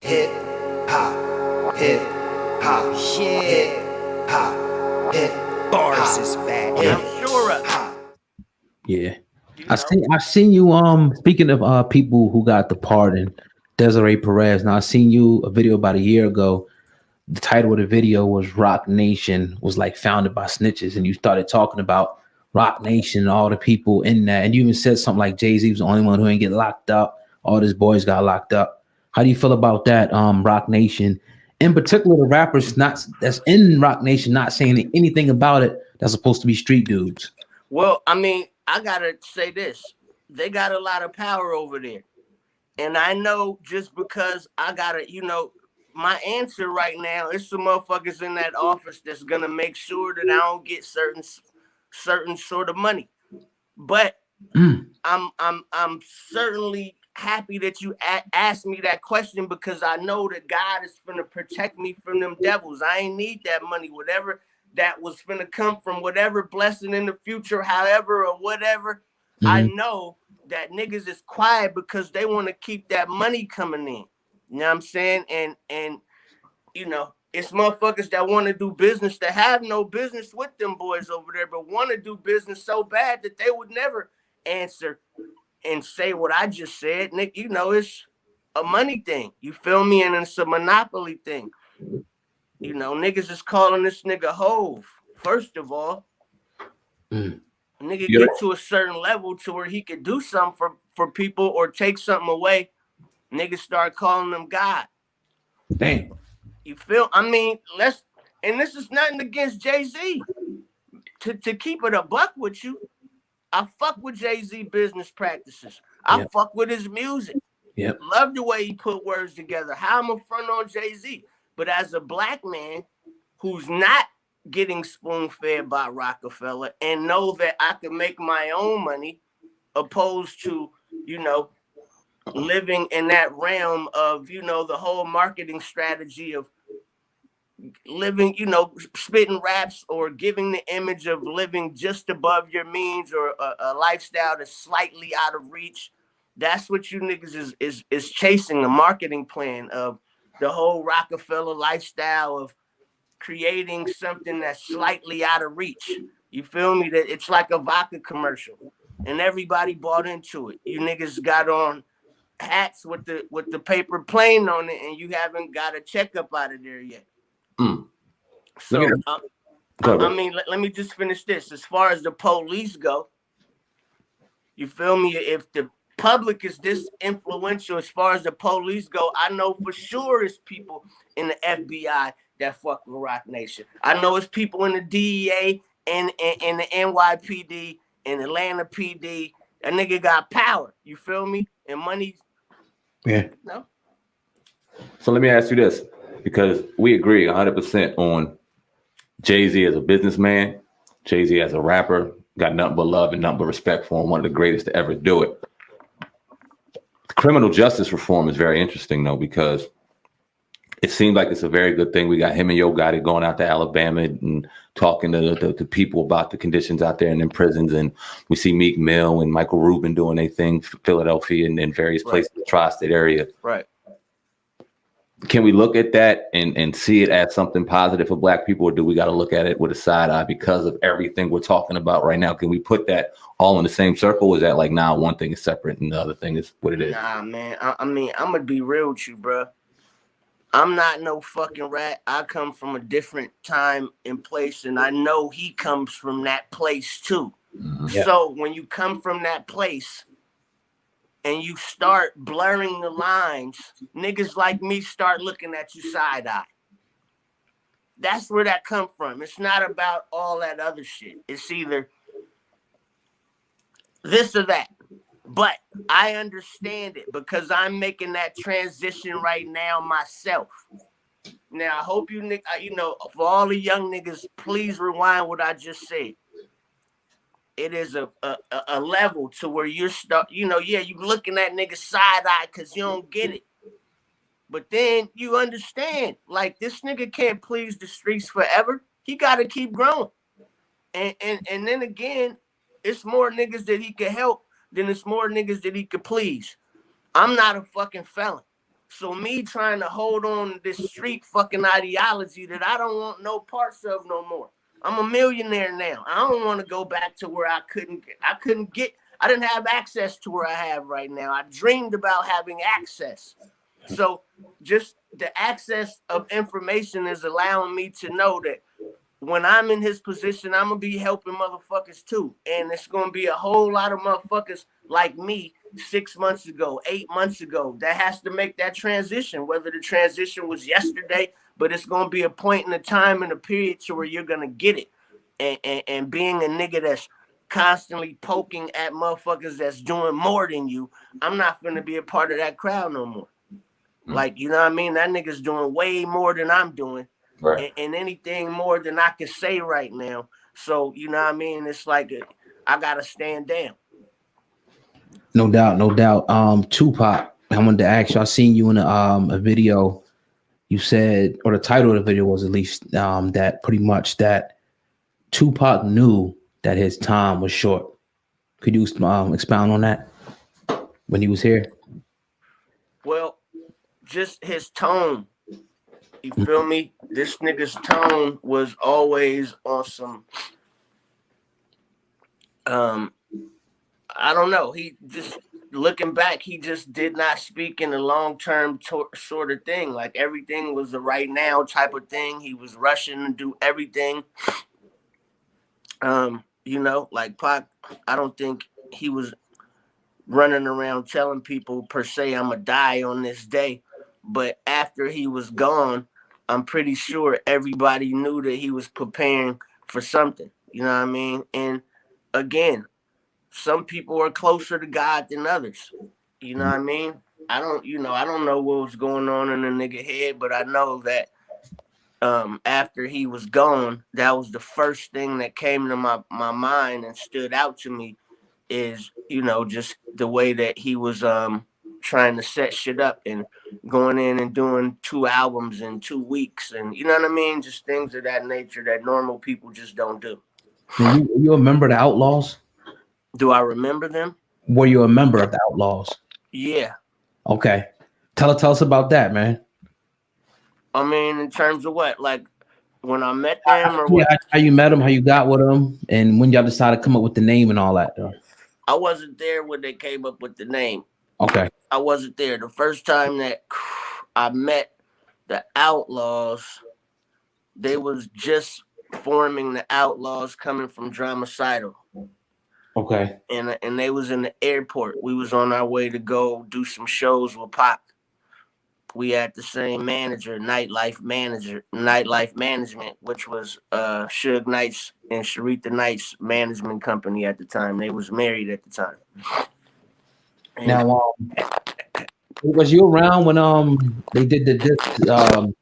hip hop, hip hop, hip hop, hip Bars is back. I'm sure of it. Yeah. You I know, seen you speaking of people who got the pardon, Desiree Perez. Now I seen you a video about a year ago. The title of the video was Rock Nation was like founded by snitches, and you started talking about Rock Nation and all the people in that, and you even said something like Jay-Z was the only one who didn't get locked up. All his boys got locked up. How do you feel about that? Rock Nation, in particular, the rappers not that's in Rock Nation not saying anything about it. That's supposed to be street dudes. well, I mean, I gotta say this. They got a lot of power over there. And I know just because I gotta, my answer right now is some motherfuckers in that office that's gonna make sure that I don't get certain sort of money. But Mm, I'm certainly happy that you asked me that question because I know that God is gonna protect me from them devils. I ain't need that money, whatever that was gonna come from whatever blessing in the future, however or whatever. I mhm. know that niggas is quiet because they want to keep that money coming in. You know what I'm saying? And it's motherfuckers that want to do business that have no business with them boys over there, but want to do business so bad that they would never answer and say what I just said. Nick, it's a money thing. You feel me? And it's a monopoly thing. Niggas is calling this nigga Hove. First of all, Mm. nigga You're get to a certain level to where he could do something for people or take something away. Niggas start calling him God. Damn. You feel? I mean, and this is nothing against Jay-Z. To keep it a buck with you, I fuck with Jay-Z business practices. I Yep. fuck with his music. Yep. Love the way he put words together. How I'm a front on Jay-Z. But as a black man who's not getting spoon-fed by Rockefeller and know that I can make my own money opposed to, you know, living in that realm of, the whole marketing strategy of living, spitting raps or giving the image of living just above your means or a lifestyle that's slightly out of reach. That's what you niggas is chasing, a marketing plan of the whole Rockefeller lifestyle of creating something that's slightly out of reach. You feel me? That it's like a vodka commercial, and everybody bought into it. You niggas got on hats with the paper plane on it, and you haven't got a checkup out of there yet. mm. Let me So, go I ahead. mean, let me just finish this. As far as the police go, you feel me? If the public is this influential as far as the police go, I know for sure it's people in the FBI that fuck with Rock Nation. I know it's people in the DEA and the NYPD and Atlanta PD. That nigga got power. You feel me? And money. Yeah. No. So let me ask you this, because we agree 100% on Jay-Z as a businessman, Jay-Z as a rapper, got nothing but love and nothing but respect for him, one of the greatest to ever do it. Criminal justice reform is very interesting, though, because it seems like it's a very good thing. We got him and Yo Gotti going out to Alabama and talking to the people about the conditions out there in them prisons. And we see Meek Mill and Michael Rubin doing their thing, Philadelphia and various places, the tri-state area. Right. Can we look at that and see it as something positive for Black people, or do we got to look at it with a side eye because of everything we're talking about right now? Can we put that all in the same circle? Or is that like, nah, one thing is separate and the other thing is what it is? Nah, man. I mean, I'm gonna be real with you, bro. I'm not no fucking rat. I come from a different time and place, and I know he comes from that place too. Yeah. So when you come from that place and you start blurring the lines, niggas like me start looking at you side eye. That's where that come from. It's not about all that other shit. It's either this or that. But I understand it because I'm making that transition right now myself. Now I hope for all the young niggas, please rewind what I just said. It is a level to where you're you looking at niggas side eye because you don't get it. But then you understand, like this nigga can't please the streets forever. He gotta keep growing. And then again, it's more niggas that he could help than it's more niggas that he could please. I'm not a fucking felon. So me trying to hold on to this street fucking ideology that I don't want no parts of no more. I'm a millionaire now. I don't want to go back to where I didn't have access to where I have right now. I dreamed about having access. So just the access of information is allowing me to know that when I'm in his position, I'm going to be helping motherfuckers too. And it's going to be a whole lot of motherfuckers like me 6 months ago, 8 months ago, that has to make that transition, whether the transition was yesterday, but it's going to be a point in the time and a period to where you're going to get it. And being a nigga that's constantly poking at motherfuckers that's doing more than you, I'm not going to be a part of that crowd no more. Like, you know what I mean? That nigga's doing way more than I'm doing. Right. And anything more than I can say right now. So, you know what I mean? It's like I got to stand down. No doubt, no doubt. Tupac, I wanted to ask you, I seen you in a video. You said, or the title of the video was at least that pretty much that Tupac knew that his time was short. Could you expound on that when he was here? Well, just his tone. You feel me? This nigga's tone was always on some, I don't know. He just, looking back, he just did not speak in a long-term sort of thing. Like everything was the right now type of thing. He was rushing to do everything. You know, like Pac, I don't think he was running around telling people per se, I'm gonna die on this day. But after he was gone, I'm pretty sure everybody knew that he was preparing for something. You know what I mean? And again, some people are closer to God than others. You know what I mean? I don't know what was going on in the nigga head, but I know that after he was gone, that was the first thing that came to my mind and stood out to me is, you know, just the way that he was trying to set shit up and going in and doing 2 albums in 2 weeks, and you know what I mean, just things of that nature that normal people just don't do. You a member of the Outlaws? Do I remember them? Were you a member of the Outlaws? Yeah. Okay. Tell us about that, man. I mean, in terms of what? Like when I met them or Yeah, what? how you met them, how you got with them, and when y'all decided to come up with the name and all that. I wasn't there when they came up with the name. Okay. I wasn't there. The first time that I met the Outlaws, they was just forming the Outlaws coming from Dramacidal. Okay. And they was in the airport. We was on our way to go do some shows with Pac. We had the same manager, nightlife management, which was Suge Knight's and Sharita Knight's management company at the time. They was married at the time. And now, was you around when they did the